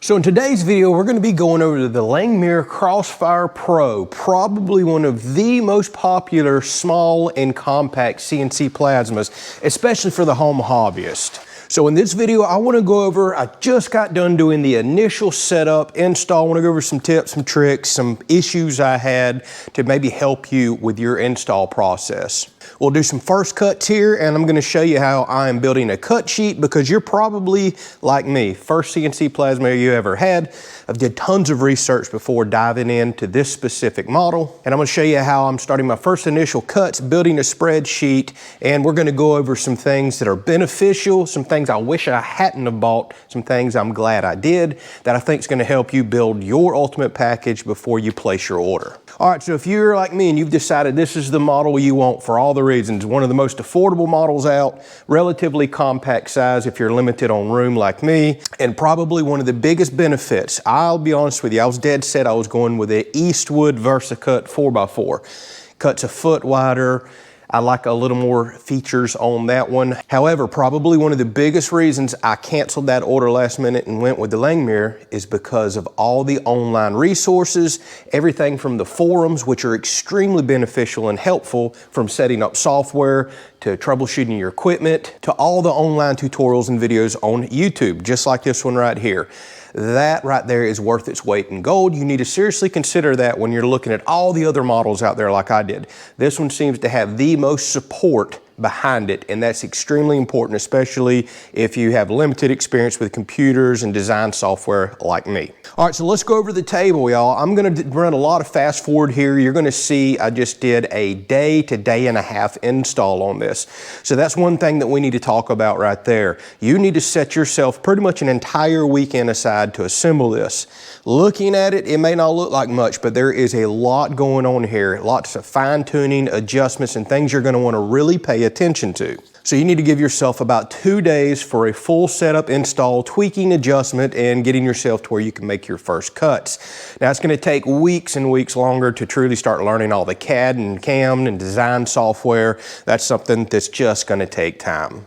So in today's video, we're going to be going over to the Langmuir Crossfire Pro, probably one of the most popular small and compact CNC plasmas, especially for the home hobbyist. So in this video, I want to go over, I just got done doing the initial setup, install. I want to go over some tips, some tricks, some issues I had to maybe help you with your install process. We'll do some first cuts here, and I'm going to show you how I am building a cut sheet, because you're probably like me, first CNC plasma you ever had. I've did tons of research before diving into this specific model, and I'm going to show you how I'm starting my first initial cuts, building a spreadsheet, and we're going to go over some things that are beneficial, some things I wish I hadn't have bought, some things I'm glad I did, that I think is going to help you build your ultimate package before you place your order. All right, so if you're like me and you've decided this is the model you want for all the reasons, one of the most affordable models out, relatively compact size if you're limited on room like me, and probably one of the biggest benefits, I'll be honest with you, I was dead set I was going with the Eastwood VersaCut 4x4. Cuts a foot wider. I like a little more features on that one. However, probably one of the biggest reasons I canceled that order last minute and went with the Langmuir is because of all the online resources, everything from the forums, which are extremely beneficial and helpful, from setting up software to troubleshooting your equipment, to all the online tutorials and videos on YouTube, just like this one right here. That right there is worth its weight in gold. You need to seriously consider that when you're looking at all the other models out there like I did. This one seems to have the most support behind it, and that's extremely important, especially if you have limited experience with computers and design software like me. All right, so let's go over the table, y'all. I'm gonna run a lot of fast forward here. You're gonna see I just did a day to day and a half install on this. So that's one thing that we need to talk about right there. You need to set yourself pretty much an entire weekend aside to assemble this. Looking at it, it may not look like much, but there is a lot going on here. Lots of fine tuning, adjustments, and things you're gonna wanna really pay attention to. So you need to give yourself about 2 days for a full setup, install, tweaking, adjustment, and getting yourself to where you can make your first cuts. Now it's going to take weeks and weeks longer to truly start learning all the CAD and CAM and design software. That's something that's just going to take time.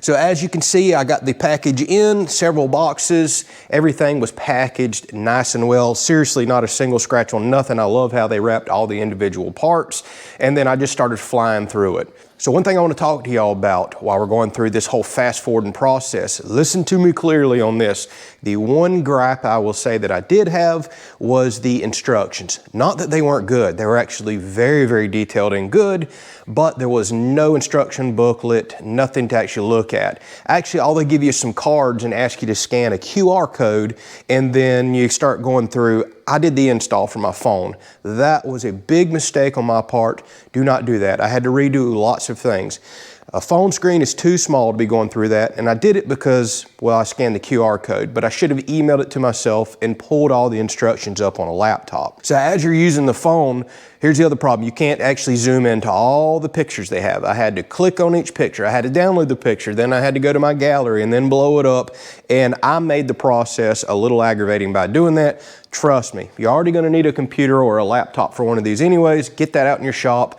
So as you can see, I got the package in, several boxes. Everything was packaged nice and well. Seriously, not a single scratch on nothing. I love how they wrapped all the individual parts. And then I just started flying through it. So one thing I want to talk to y'all about while we're going through this whole fast forwarding process, listen to me clearly on this. The one gripe I will say that I did have was the instructions. Not that they weren't good. They were actually very, very detailed and good, but there was no instruction booklet, nothing to actually look at. Actually, all they give you is some cards and ask you to scan a QR code, and then you start going through. I did the install from my phone. That was a big mistake on my part. Do not do that. I had to redo lots of things. A phone screen is too small to be going through that, and I did it because, well, I scanned the QR code, but I should have emailed it to myself and pulled all the instructions up on a laptop. So as you're using the phone, here's the other problem. You can't actually zoom into all the pictures they have. I had to click on each picture. I had to download the picture. Then I had to go to my gallery and then blow it up. And I made the process a little aggravating by doing that. Trust me, you're already going to need a computer or a laptop for one of these anyways. Get that out in your shop.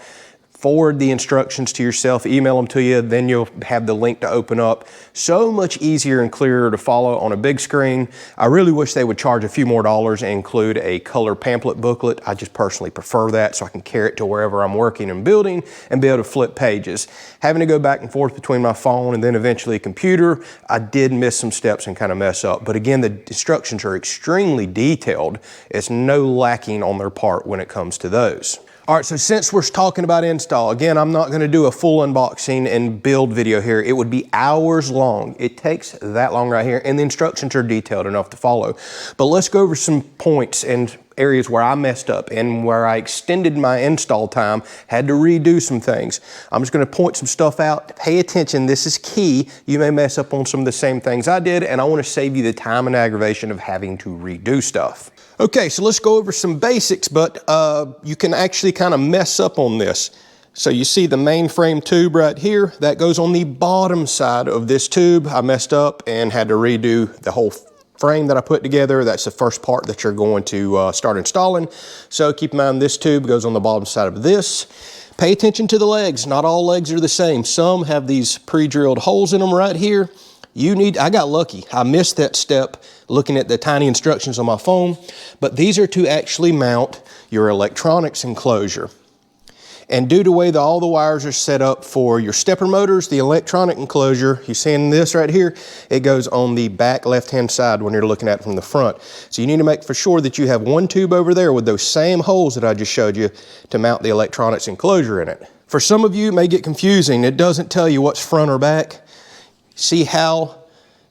Forward the instructions to yourself, email them to you, then you'll have the link to open up. So much easier and clearer to follow on a big screen. I really wish they would charge a few more dollars and include a color pamphlet booklet. I just personally prefer that so I can carry it to wherever I'm working and building and be able to flip pages. Having to go back and forth between my phone and then eventually a computer, I did miss some steps and kind of mess up. But again, the instructions are extremely detailed. It's no lacking on their part when it comes to those. All right, so since we're talking about install, again, I'm not gonna do a full unboxing and build video here. It would be hours long. It takes that long right here, and the instructions are detailed enough to follow. But let's go over some points and areas where I messed up and where I extended my install time, had to redo some things. I'm just gonna point some stuff out. Pay attention, this is key. You may mess up on some of the same things I did, and I wanna save you the time and aggravation of having to redo stuff. Okay, so let's go over some basics, but you can actually kind of mess up on this. So you see the mainframe tube right here, that goes on the bottom side of this tube. I messed up and had to redo the whole frame that I put together. That's the first part that you're going to start installing. So keep in mind this tube goes on the bottom side of this. Pay attention to the legs. Not all legs are the same. Some have these pre-drilled holes in them right here. I got lucky. I missed that step looking at the tiny instructions on my phone, but these are to actually mount your electronics enclosure. And due to the way that all the wires are set up for your stepper motors, the electronic enclosure, you seeing this right here, it goes on the back left-hand side when you're looking at it from the front. So you need to make for sure that you have one tube over there with those same holes that I just showed you to mount the electronics enclosure in it. For some of you, it may get confusing. It doesn't tell you what's front or back. See how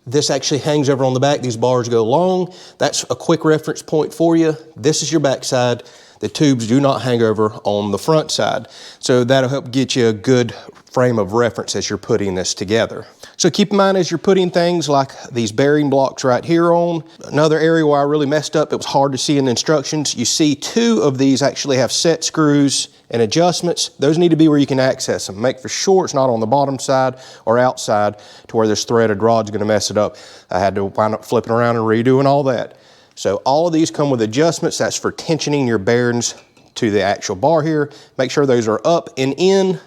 this actually hangs over on the back? These bars go long. That's a quick reference point for you. This is your back side. The tubes do not hang over on the front side. So that'll help get you a good frame of reference as you're putting this together. So keep in mind as you're putting things like these bearing blocks right here on. Another area where I really messed up, it was hard to see in the instructions. You see 2 of these actually have set screws and adjustments. Those need to be where you can access them. Make for sure it's not on the bottom side or outside to where this threaded rod's gonna mess it up. I had to wind up flipping around and redoing all that. So all of these come with adjustments. That's for tensioning your bearings to the actual bar here. Make sure those are up and in.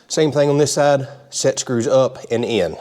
Same thing on this side, set screws up and in.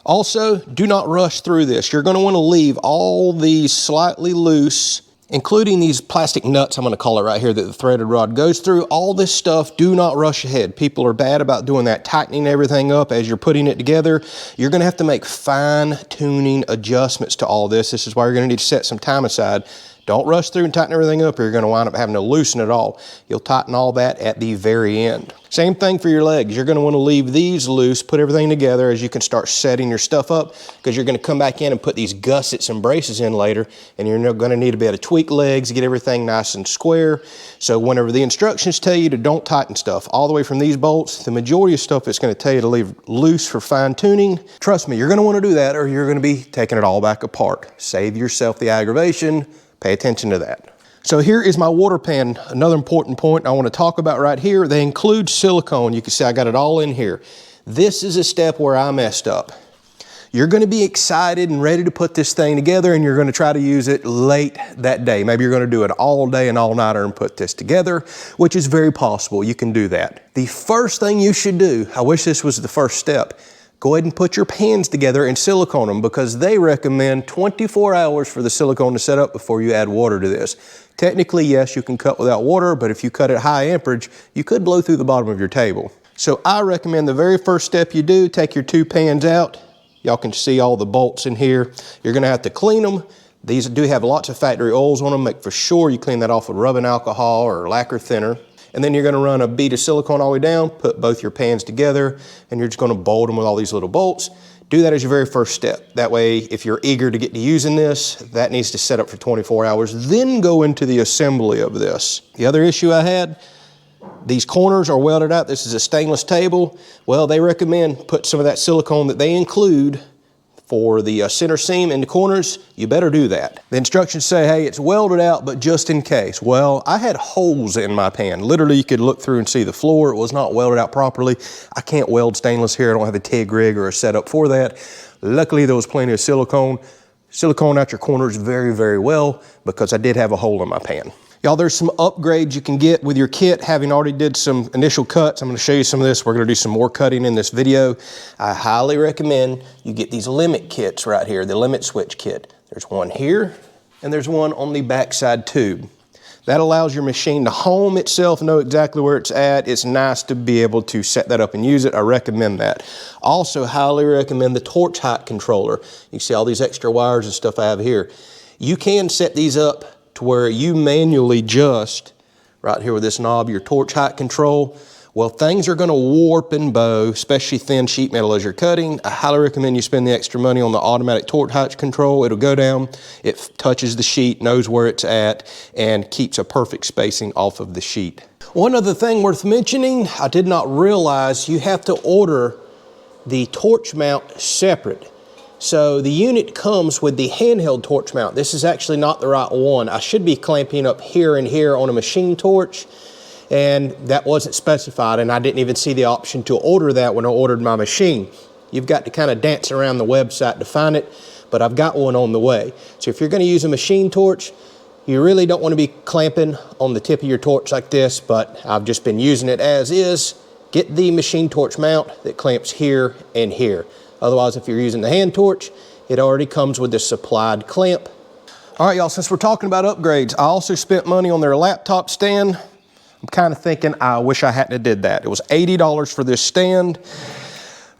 Also, do not rush through this. You're gonna wanna leave all these slightly loose, including these plastic nuts, I'm gonna call it right here, that the threaded rod goes through. All this stuff, do not rush ahead. People are bad about doing that, tightening everything up as you're putting it together. You're gonna have to make fine-tuning adjustments to all this. This is why you're gonna need to set some time aside. Don't rush through and tighten everything up or you're gonna wind up having to loosen it all. You'll tighten all that at the very end. Same thing for your legs. You're gonna wanna leave these loose, put everything together as you can start setting your stuff up, because you're gonna come back in and put these gussets and braces in later, and you're gonna need to be able to tweak legs, get everything nice and square. So whenever the instructions tell you to don't tighten stuff, all the way from these bolts, the majority of stuff it's gonna tell you to leave loose for fine tuning. Trust me, you're gonna wanna do that or you're gonna be taking it all back apart. Save yourself the aggravation. Pay attention to that. So here is my water pan. Another important point I want to talk about right here. They include silicone. You can see I got it all in here. This is a step where I messed up. You're going to be excited and ready to put this thing together and you're going to try to use it late that day. Maybe you're going to do it all day and all nighter and put this together, which is very possible. You can do that. The first thing you should do, I wish this was the first step, go ahead and put your pans together and silicone them, because they recommend 24 hours for the silicone to set up before you add water to this. Technically, yes, you can cut without water, but if you cut at high amperage, you could blow through the bottom of your table. So I recommend the very first step you do, take your 2 pans out. Y'all can see all the bolts in here. You're gonna have to clean them. These do have lots of factory oils on them. Make for sure you clean that off with rubbing alcohol or lacquer thinner. And then you're gonna run a bead of silicone all the way down, put both your pans together, and you're just gonna bolt them with all these little bolts. Do that as your very first step. That way, if you're eager to get to using this, that needs to set up for 24 hours, then go into the assembly of this. The other issue I had, these corners are welded out. This is a stainless table. Well, they recommend put some of that silicone that they include for the center seam in the corners. You better do that. The instructions say, hey, it's welded out, but just in case. Well, I had holes in my pan. Literally, you could look through and see the floor. It was not welded out properly. I can't weld stainless here. I don't have a TIG rig or a setup for that. Luckily, there was plenty of silicone. Silicone out your corners very, very well, because I did have a hole in my pan. Y'all, there's some upgrades you can get with your kit. Having already did some initial cuts, I'm gonna show you some of this. We're gonna do some more cutting in this video. I highly recommend you get these limit kits right here, the limit switch kit. There's one here, and there's one on the backside tube. That allows your machine to home itself, know exactly where it's at. It's nice to be able to set that up and use it. I recommend that. Also, highly recommend the torch height controller. You see all these extra wires and stuff I have here. You can set these up to where you manually adjust right here with this knob, your torch height control. Well, things are gonna warp and bow, especially thin sheet metal as you're cutting. I highly recommend you spend the extra money on the automatic torch height control. It'll go down, it touches the sheet, knows where it's at, and keeps a perfect spacing off of the sheet. One other thing worth mentioning, I did not realize you have to order the torch mount separate. So the unit comes with the handheld torch mount. This is actually not the right one. I should be clamping up here and here on a machine torch, and that wasn't specified, and I didn't even see the option to order that when I ordered my machine. You've got to kind of dance around the website to find it, but I've got one on the way. So if you're gonna use a machine torch, you really don't wanna be clamping on the tip of your torch like this, but I've just been using it as is. Get the machine torch mount that clamps here and here. Otherwise, if you're using the hand torch, it already comes with this supplied clamp. All right, y'all, since we're talking about upgrades, I also spent money on their laptop stand. I'm kind of thinking, I wish I hadn't have did that. It was $80 for this stand.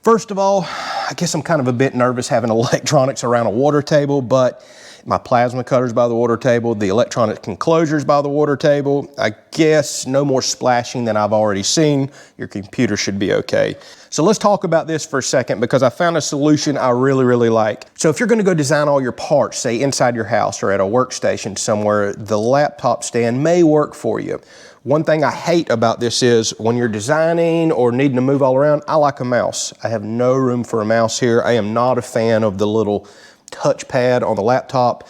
First of all, I guess I'm kind of a bit nervous having electronics around a water table, but my plasma cutter's by the water table, the electronic enclosure's by the water table. I guess no more splashing than I've already seen. Your computer should be okay. So let's talk about this for a second because I found a solution I really, really like. So if you're gonna go design all your parts, say inside your house or at a workstation somewhere, the laptop stand may work for you. One thing I hate about this is when you're designing or needing to move all around, I like a mouse. I have no room for a mouse here. I am not a fan of the little touchpad on the laptop.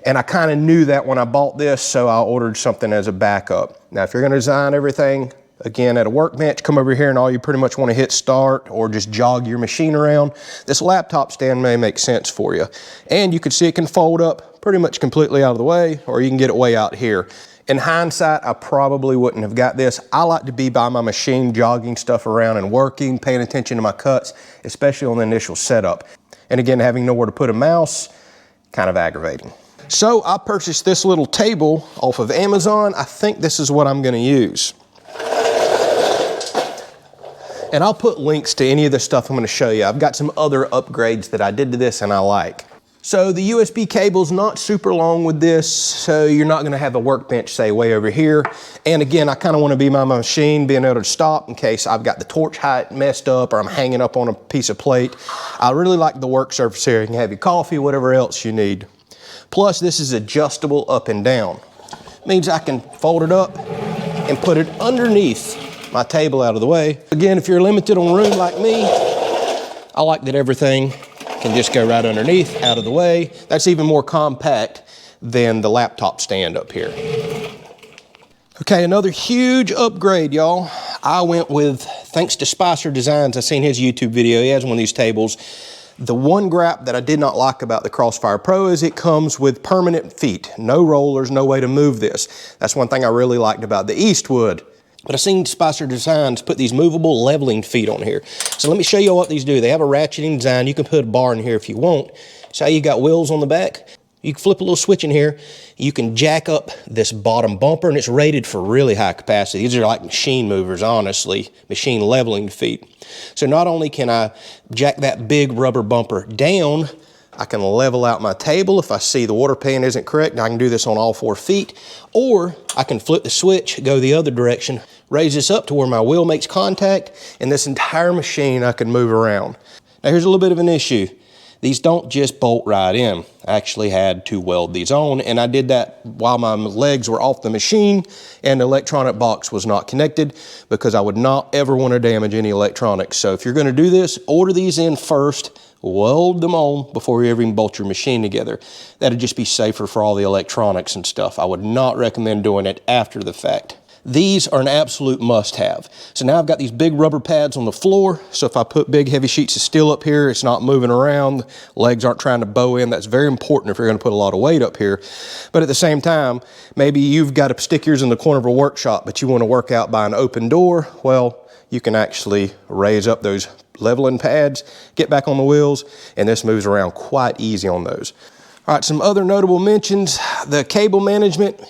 And I kind of knew that when I bought this, so I ordered something as a backup. Now, if you're gonna design everything, again, at a workbench, come over here and all you pretty much wanna hit start or just jog your machine around, this laptop stand may make sense for you. And you can see it can fold up pretty much completely out of the way, or you can get it way out here. In hindsight, I probably wouldn't have got this. I like to be by my machine, jogging stuff around and working, paying attention to my cuts, especially on the initial setup. And again, having nowhere to put a mouse, kind of aggravating. So I purchased this little table off of Amazon. I think this is what I'm gonna use. And I'll put links to any of the stuff I'm gonna show you. I've got some other upgrades that I did to this and I like. So the USB cable's not super long with this, so you're not gonna have a workbench, say, way over here. And again, I kinda wanna be by my machine, being able to stop in case I've got the torch height messed up or I'm hanging up on a piece of plate. I really like the work surface here. You can have your coffee, whatever else you need. Plus, this is adjustable up and down. Means I can fold it up and put it underneath my table out of the way. Again, if you're limited on room like me, I like that everything can just go right underneath, out of the way. That's even more compact than the laptop stand up here. Okay, another huge upgrade, y'all. I went with, thanks to Spicer Designs, I seen his YouTube video, he has one of these tables. The one gripe that I did not like about the Crossfire Pro is it comes with permanent feet. No rollers, no way to move this. That's one thing I really liked about the Eastwood. But I've seen Spicer Designs put these movable leveling feet on here. So let me show you what these do. They have a ratcheting design. You can put a bar in here if you want. So you got wheels on the back. You can flip a little switch in here. You can jack up this bottom bumper, and it's rated for really high capacity. These are like machine movers, honestly, machine leveling feet. So not only can I jack that big rubber bumper down, I can level out my table. If I see the water pan isn't correct, I can do this on all 4 feet, or I can flip the switch, go the other direction, raise this up to where my wheel makes contact, and this entire machine I can move around. Now here's a little bit of an issue. These don't just bolt right in. I actually had to weld these on, and I did that while my legs were off the machine and the electronic box was not connected because I would not ever want to damage any electronics. So if you're going to do this, order these in first, weld them on before you ever even bolt your machine together. That'd just be safer for all the electronics and stuff. I would not recommend doing it after the fact. These are an absolute must-have. So now I've got these big rubber pads on the floor, so if I put big heavy sheets of steel up here, it's not moving around, legs aren't trying to bow in. That's very important if you're gonna put a lot of weight up here. But at the same time, maybe you've got to stick yours in the corner of a workshop, but you wanna work out by an open door. Well, you can actually raise up those leveling pads, get back on the wheels, and this moves around quite easy on those. All right, some other notable mentions. The cable management,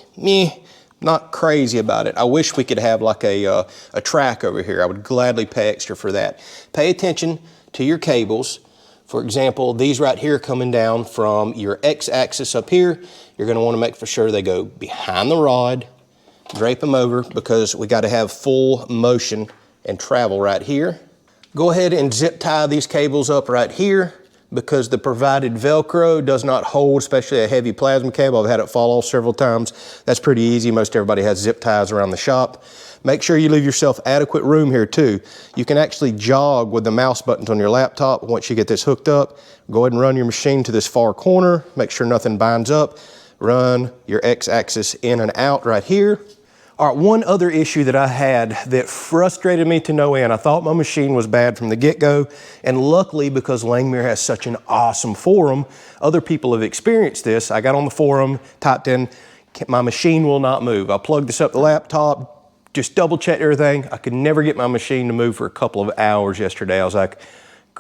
not crazy about it. I wish we could have like a track over here. I would gladly pay extra for that. Pay attention to your cables. For example, these right here coming down from your X-axis up here, you're gonna wanna make for sure they go behind the rod, drape them over because we gotta have full motion and travel right here. Go ahead and zip tie these cables up right here because the provided Velcro does not hold, especially a heavy plasma cable. I've had it fall off several times. That's pretty easy. Most everybody has zip ties around the shop. Make sure you leave yourself adequate room here too. You can actually jog with the mouse buttons on your laptop. Once you get this hooked up, go ahead and run your machine to this far corner. Make sure nothing binds up. Run your X-axis in and out right here. All right, one other issue that I had that frustrated me to no end. I thought my machine was bad from the get-go, and luckily, because Langmuir has such an awesome forum, other people have experienced this. I got on the forum, typed in, my machine will not move. I plugged this up the laptop, just double-checked everything. I could never get my machine to move for a couple of hours yesterday. I was like,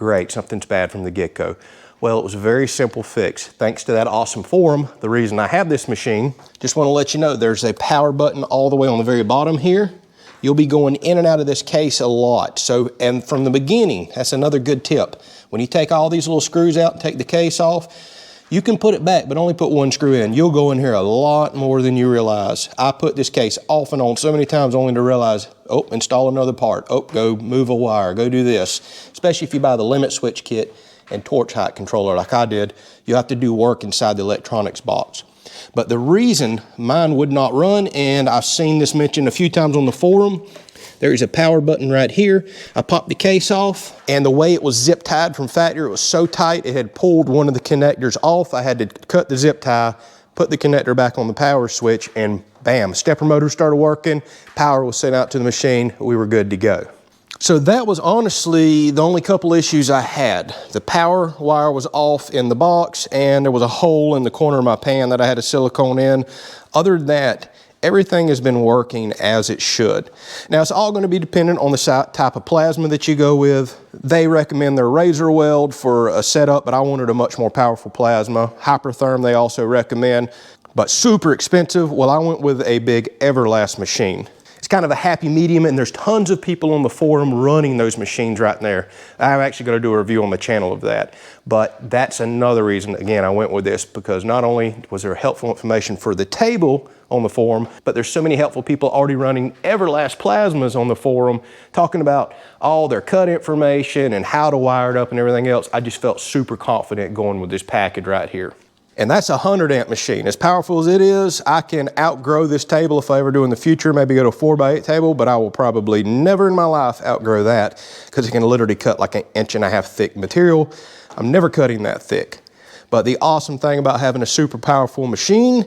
Great, something's bad from the get-go. Well, it was a very simple fix. Thanks to that awesome forum, the reason I have this machine, just want to let you know there's a power button all the way on the very bottom here. You'll be going in and out of this case a lot. So, and from the beginning, that's another good tip. When you take all these little screws out and take the case off, you can put it back, but only put one screw in. You'll go in here a lot more than you realize. I put this case off and on so many times only to realize, oh, install another part. Oh, go move a wire, go do this. Especially if you buy the limit switch kit and torch height controller like I did, you have to do work inside the electronics box. But the reason mine would not run, and I've seen this mentioned a few times on the forum, there is a power button right here. I popped the case off, and the way it was zip tied from factory, it was so tight, it had pulled one of the connectors off. I had to cut the zip tie, put the connector back on the power switch, and bam, stepper motor started working, power was sent out to the machine, we were good to go. So that was honestly the only couple issues I had. The power wire was off in the box, and there was a hole in the corner of my pan that I had a silicone in. Other than that, everything has been working as it should. Now, it's all going to be dependent on the type of plasma that you go with. They recommend their razor weld for a setup, but I wanted a much more powerful plasma. Hypertherm they also recommend, but super expensive. Well, I went with a big everlast machine. It's kind of a happy medium, and there's tons of people on the forum running those machines right there. I'm actually going to do a review on the channel of that, but that's another reason, again, I went with this, because not only was there helpful information for the table on the forum, but there's so many helpful people already running everlast plasmas on the forum, talking about all their cut information and how to wire it up and everything else. I just felt super confident going with this package right here. And that's a 100 amp machine. As powerful as it is, I can outgrow this table if I ever do in the future, maybe go to a 4x8 table, but I will probably never in my life outgrow that, because it can literally cut like 1.5 inch thick material. I'm never cutting that thick. But the awesome thing about having a super powerful machine,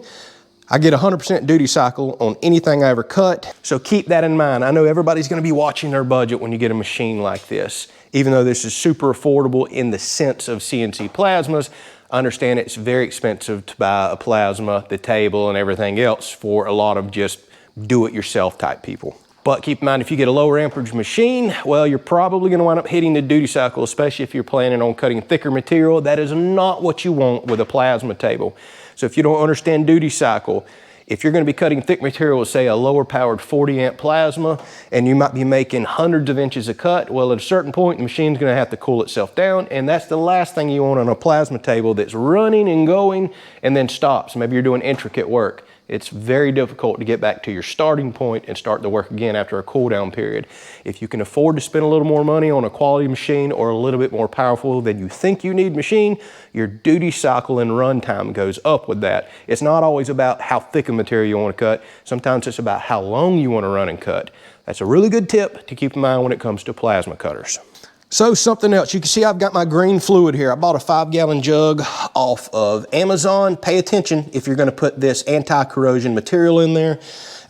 I get 100% duty cycle on anything I ever cut. So keep that in mind. I know everybody's gonna be watching their budget when you get a machine like this. Even though this is super affordable in the sense of CNC plasmas, I understand it's very expensive to buy a plasma, the table, and everything else for a lot of just do-it-yourself type people. But keep in mind, if you get a lower amperage machine, well, you're probably gonna wind up hitting the duty cycle, especially if you're planning on cutting thicker material. That is not what you want with a plasma table. So if you don't understand duty cycle, if you're gonna be cutting thick material with, say, a lower powered 40 amp plasma, and you might be making hundreds of inches of cut, well, at a certain point, the machine's gonna have to cool itself down, and that's the last thing you want on a plasma table that's running and going and then stops. Maybe you're doing intricate work. It's very difficult to get back to your starting point and start the work again after a cool down period. If you can afford to spend a little more money on a quality machine or a little bit more powerful than you think you need machine, your duty cycle and run time goes up with that. It's not always about how thick a material you want to cut. Sometimes it's about how long you want to run and cut. That's a really good tip to keep in mind when it comes to plasma cutters. So something else, you can see I've got my green fluid here. I bought a 5-gallon jug off of Amazon. Pay attention if you're gonna put this anti-corrosion material in there.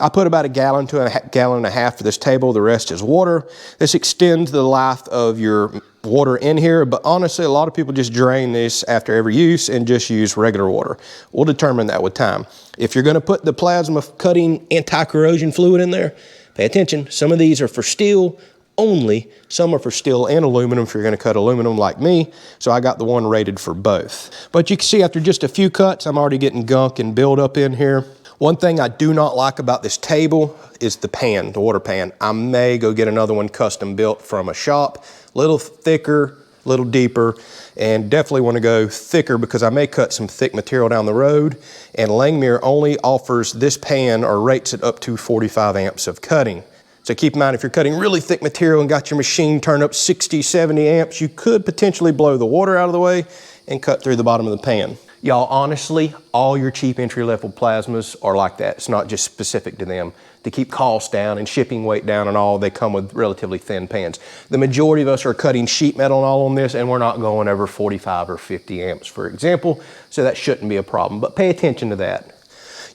I put about 1 gallon to 1.5 gallons for this table. The rest is water. This extends the life of your water in here, but honestly, a lot of people just drain this after every use and just use regular water. We'll determine that with time. If you're gonna put the plasma cutting anti-corrosion fluid in there, pay attention. Some of these are for steel only. Some are for steel and aluminum if you're gonna cut aluminum like me. So I got the one rated for both. But you can see after just a few cuts, I'm already getting gunk and buildup in here. One thing I do not like about this table is the pan, the water pan. I may go get another one custom built from a shop, a little thicker, a little deeper, and definitely want to go thicker because I may cut some thick material down the road, and Langmuir only offers this pan or rates it up to 45 amps of cutting. So keep in mind, if you're cutting really thick material and got your machine turned up 60, 70 amps, you could potentially blow the water out of the way and cut through the bottom of the pan. Y'all, honestly, all your cheap entry-level plasmas are like that. It's not just specific to them. To keep costs down and shipping weight down and all, they come with relatively thin pans. The majority of us are cutting sheet metal and all on this, and we're not going over 45 or 50 amps, for example, so that shouldn't be a problem, but pay attention to that.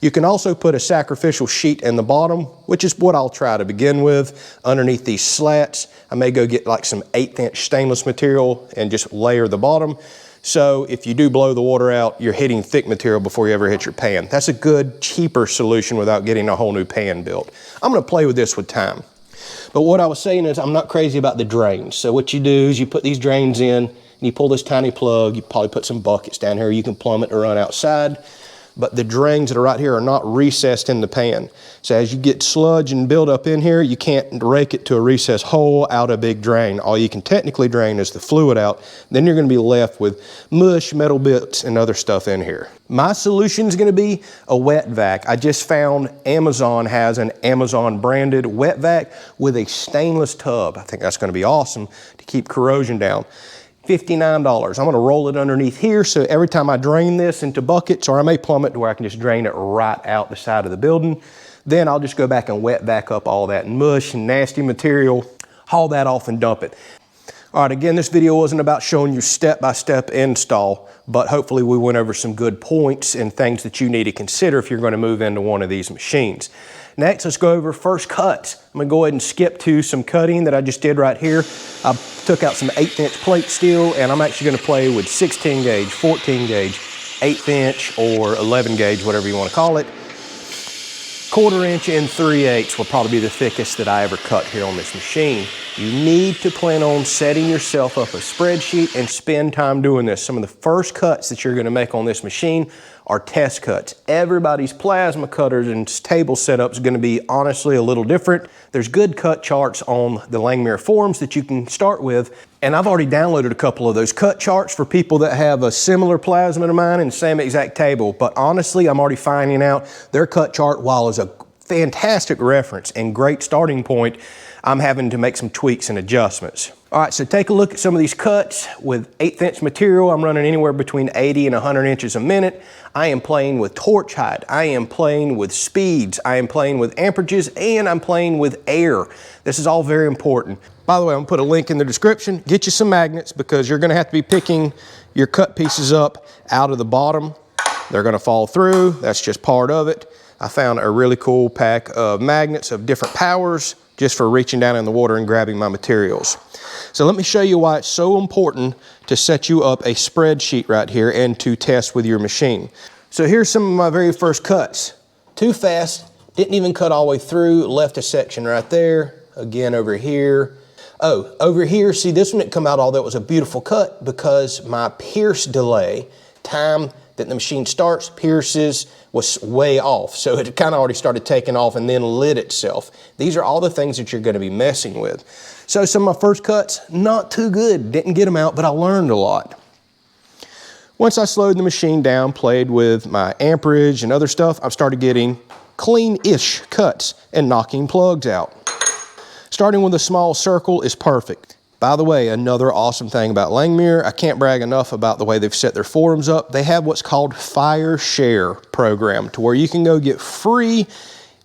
You can also put a sacrificial sheet in the bottom, which is what I'll try to begin with. Underneath these slats, I may go get like some 1/8 inch stainless material and just layer the bottom. So if you do blow the water out, you're hitting thick material before you ever hit your pan. That's a good, cheaper solution without getting a whole new pan built. I'm gonna play with this with time. But what I was saying is I'm not crazy about the drains. So what you do is you put these drains in, and you pull this tiny plug. You probably put some buckets down here. You can plumb it to run outside. But the drains that are right here are not recessed in the pan. So as you get sludge and build up in here, you can't rake it to a recessed hole out a big drain. All you can technically drain is the fluid out. Then you're gonna be left with mush, metal bits, and other stuff in here. My solution is gonna be a wet vac. I just found Amazon has an Amazon branded wet vac with a stainless tub. I think that's gonna be awesome to keep corrosion down. $59. I'm gonna roll it underneath here, so every time I drain this into buckets, or I may plumb it to where I can just drain it right out the side of the building, then I'll just go back and wet vac up all that mush and nasty material, haul that off and dump it. All right, again, this video wasn't about showing you step-by-step install, but hopefully we went over some good points and things that you need to consider if you're gonna move into one of these machines. Next, let's go over first cuts. I'm gonna go ahead and skip to some cutting that I just did right here. I took out some 1/8" plate steel, and I'm actually gonna play with 16 gauge, 14 gauge, 1/8" or 11 gauge, whatever you wanna call it. 1/4 inch and 3/8 will probably be the thickest that I ever cut here on this machine. You need to plan on setting yourself up a spreadsheet and spend time doing this. Some of the first cuts that you're gonna make on this machine are test cuts. Everybody's plasma cutters and table setup is gonna be honestly a little different. There's good cut charts on the Langmuir forums that you can start with, and I've already downloaded a couple of those cut charts for people that have a similar plasma to mine and the same exact table. But honestly, I'm already finding out their cut chart, while is a fantastic reference and great starting point, I'm having to make some tweaks and adjustments. All right, so take a look at some of these cuts. With 1/8" material, I'm running anywhere between 80 and 100 inches a minute. I am playing with torch height. I am playing with speeds. I am playing with amperages, and I'm playing with air. This is all very important. By the way, I'm gonna put a link in the description. Get you some magnets, because you're gonna have to be picking your cut pieces up out of the bottom. They're gonna fall through. That's just part of it. I found a really cool pack of magnets of different powers just for reaching down in the water and grabbing my materials. So let me show you why it's so important to set you up a spreadsheet right here and to test with your machine. So here's some of my very first cuts. Too fast, didn't even cut all the way through, left a section right there, again over here. Oh, over here, see this one didn't come out all that was a beautiful cut because my pierce delay, time that the machine starts, pierces, was way off. So it kind of already started taking off and then lit itself. These are all the things that you're gonna be messing with. So some of my first cuts, not too good. Didn't get them out, but I learned a lot. Once I slowed the machine down, played with my amperage and other stuff, I've started getting clean-ish cuts and knocking plugs out. Starting with a small circle is perfect. By the way, another awesome thing about Langmuir, I can't brag enough about the way they've set their forums up. They have what's called Fire Share program, to where you can go get free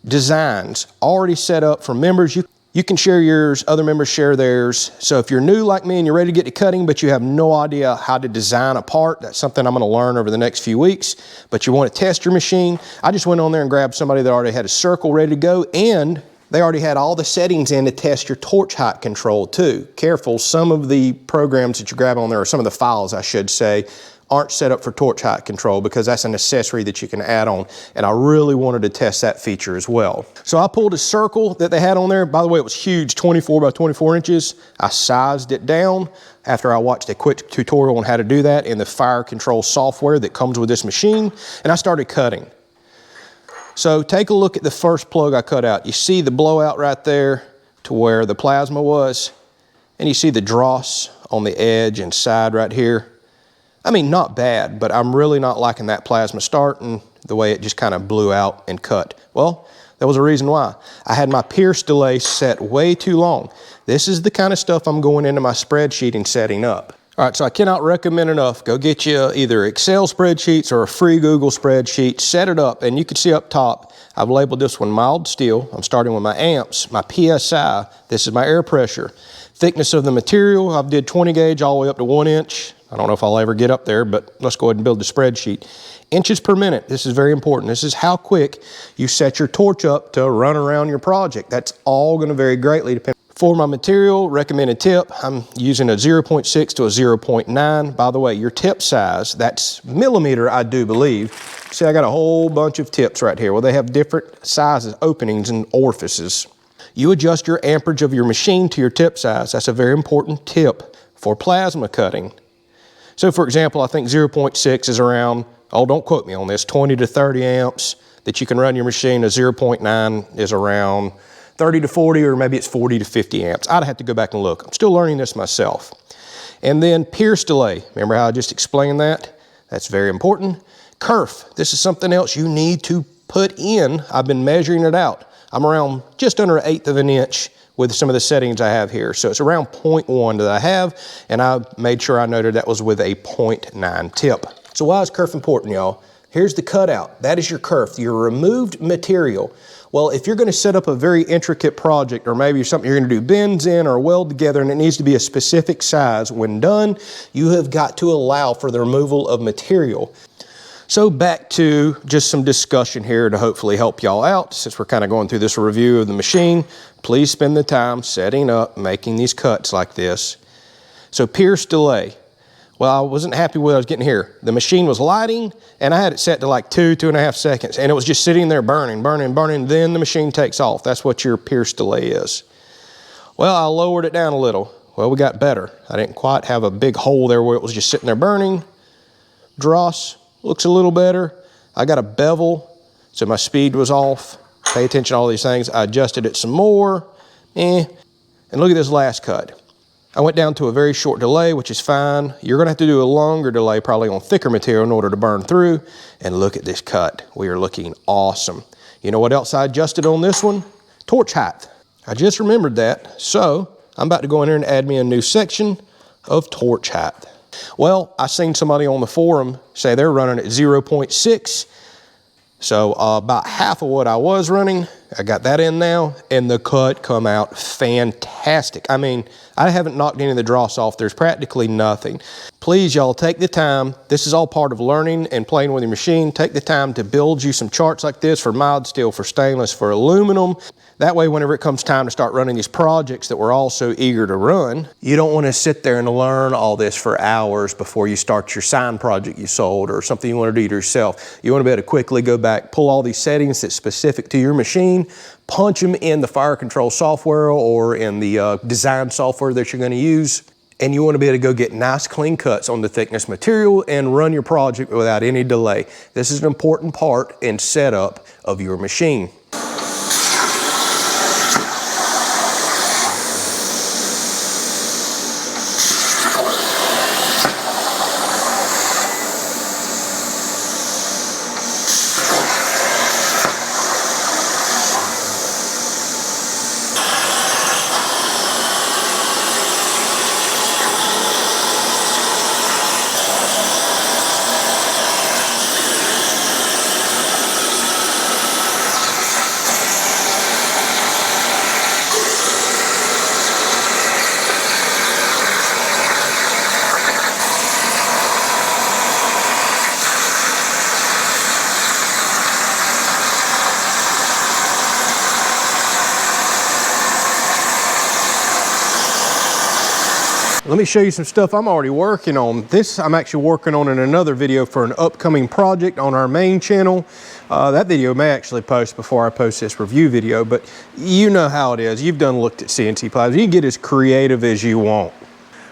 designs already set up for members. You can share yours, other members share theirs. So if you're new like me and you're ready to get to cutting, but you have no idea how to design a part, that's something I'm gonna learn over the next few weeks, but you wanna test your machine, I just went on there and grabbed somebody that already had a circle ready to go, and they already had all the settings in to test your torch height control too. Careful, some of the programs that you grab on there, or some of the files I should say, aren't set up for torch height control, because that's an accessory that you can add on, and I really wanted to test that feature as well. So I pulled a circle that they had on there. By the way, it was huge, 24 by 24 inches. I sized it down after I watched a quick tutorial on how to do that in the fire control software that comes with this machine, and I started cutting. So take a look at the first plug I cut out. You see the blowout right there to where the plasma was, and you see the dross on the edge and side right here. I mean, not bad, but I'm really not liking that plasma start and the way it just kind of blew out and cut. Well, there was a reason why. I had my pierce delay set way too long. This is the kind of stuff I'm going into my spreadsheet and setting up. All right, so I cannot recommend enough. Go get you either Excel spreadsheets or a free Google spreadsheet, set it up, and you can see up top, I've labeled this one mild steel. I'm starting with my amps, my PSI, this is my air pressure. Thickness of the material, I've did 20 gauge all the way up to 1 inch. I don't know if I'll ever get up there, but let's go ahead and build the spreadsheet. Inches per minute, this is very important. This is how quick you set your torch up to run around your project. That's all gonna vary greatly depending. For my material, recommended tip, I'm using a 0.6 to a 0.9. By the way, your tip size, that's millimeter, I do believe. See, I got a whole bunch of tips right here. Well, they have different sizes, openings, and orifices. You adjust your amperage of your machine to your tip size. That's a very important tip for plasma cutting. So for example, I think 0.6 is around, oh, don't quote me on this, 20 to 30 amps that you can run your machine. A 0.9 is around 30 to 40, or maybe it's 40 to 50 amps. I'd have to go back and look. I'm still learning this myself. And then pierce delay. Remember how I just explained that? That's very important. Kerf. This is something else you need to put in. I've been measuring it out. I'm around just under 1/8 of an inch with some of the settings I have here. So it's around 0.1 that I have, and I made sure I noted that was with a 0.9 tip. So why is kerf important, y'all? Here's the cutout. That is your kerf, your removed material. Well, if you're gonna set up a very intricate project, or maybe something you're gonna do bends in or weld together and it needs to be a specific size, when done, you have got to allow for the removal of material. So back to just some discussion here to hopefully help y'all out, since we're kind of going through this review of the machine. Please spend the time setting up, making these cuts like this. So pierce delay. Well, I wasn't happy with what I was getting here. The machine was lighting, and I had it set to like 2.5 seconds, and it was just sitting there burning, then the machine takes off. That's what your pierce delay is. Well, I lowered it down a little. Well, we got better. I didn't quite have a big hole there where it was just sitting there burning. Dross looks a little better. I got a bevel, so my speed was off. Pay attention to all these things. I adjusted it some more, and look at this last cut. I went down to a very short delay, which is fine. You're gonna have to do a longer delay, probably on thicker material in order to burn through. And look at this cut. We are looking awesome. You know what else I adjusted on this one? Torch height. I just remembered that. So I'm about to go in here and add me a new section of torch height. Well, I seen somebody on the forum say they're running at 0.6. So about half of what I was running, I got that in now, and the cut come out fantastic. I mean, I haven't knocked any of the dross off. There's practically nothing. Please, y'all, take the time. This is all part of learning and playing with your machine. Take the time to build you some charts like this for mild steel, for stainless, for aluminum. That way, whenever it comes time to start running these projects that we're all so eager to run, you don't want to sit there and learn all this for hours before you start your sign project you sold or something you want to do yourself. You want to be able to quickly go back, pull all these settings that's specific to your machine, punch them in the fire control software or in the design software that you're going to use. And you want to be able to go get nice clean cuts on the thickness material and run your project without any delay. This is an important part and setup of your machine. Let me show you some stuff I'm already working on. This I'm actually working on in another video for an upcoming project on our main channel. That video may actually post before I post this review video, but you know how it is. You've looked at CNC plasma. You can get as creative as you want.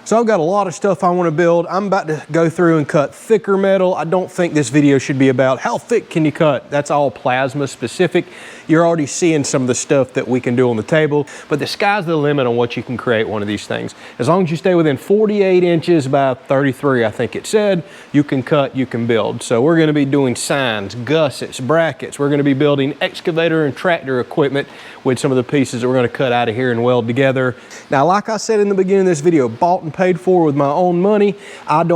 So I've got a lot of stuff I want to build. I'm about to go through and cut thicker metal. I don't think this video should be about how thick can you cut. That's all plasma specific. You're already seeing some of the stuff that we can do on the table, but the sky's the limit on what you can create one of these things. As long as you stay within 48 inches by 33, I think it said, you can cut, you can build. So we're going to be doing signs, gussets, brackets. We're going to be building excavator and tractor equipment with some of the pieces that we're going to cut out of here and weld together. Now, like I said in the beginning of this video, bought and paid for with my own money. I'm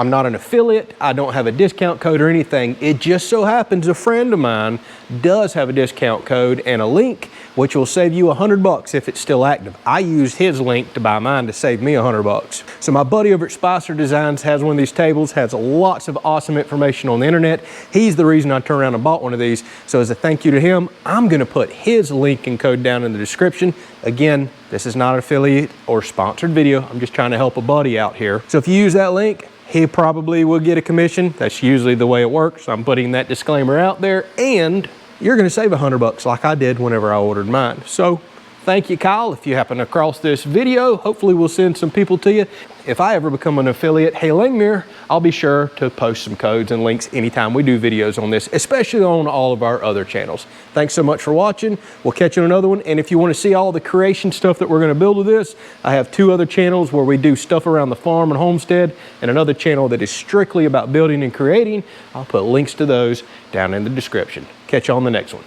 not an affiliate. I don't have a discount code or anything. It just so happens a friend of mine does have a discount code and a link which will save you $100 if it's still active. I used his link to buy mine to save me $100. So my buddy over at Spicer Designs has one of these tables, has lots of awesome information on the internet. He's the reason I turned around and bought one of these. So as a thank you to him, I'm gonna put his link and code down in the description. Again, this is not an affiliate or sponsored video. I'm just trying to help a buddy out here. So if you use that link, he probably will get a commission. That's usually the way it works. I'm putting that disclaimer out there, and you're gonna save $100 like I did whenever I ordered mine. So Thank you, Kyle. If you happen across this video, hopefully we'll send some people to you. If I ever become an affiliate, hey Langmuir, I'll be sure to post some codes and links anytime we do videos on this, especially on all of our other channels. Thanks so much for watching. We'll catch you on another one. And if you want to see all the creation stuff that we're going to build with this, I have 2 other channels where we do stuff around the farm and homestead, and another channel that is strictly about building and creating. I'll put links to those down in the description. Catch you on the next one.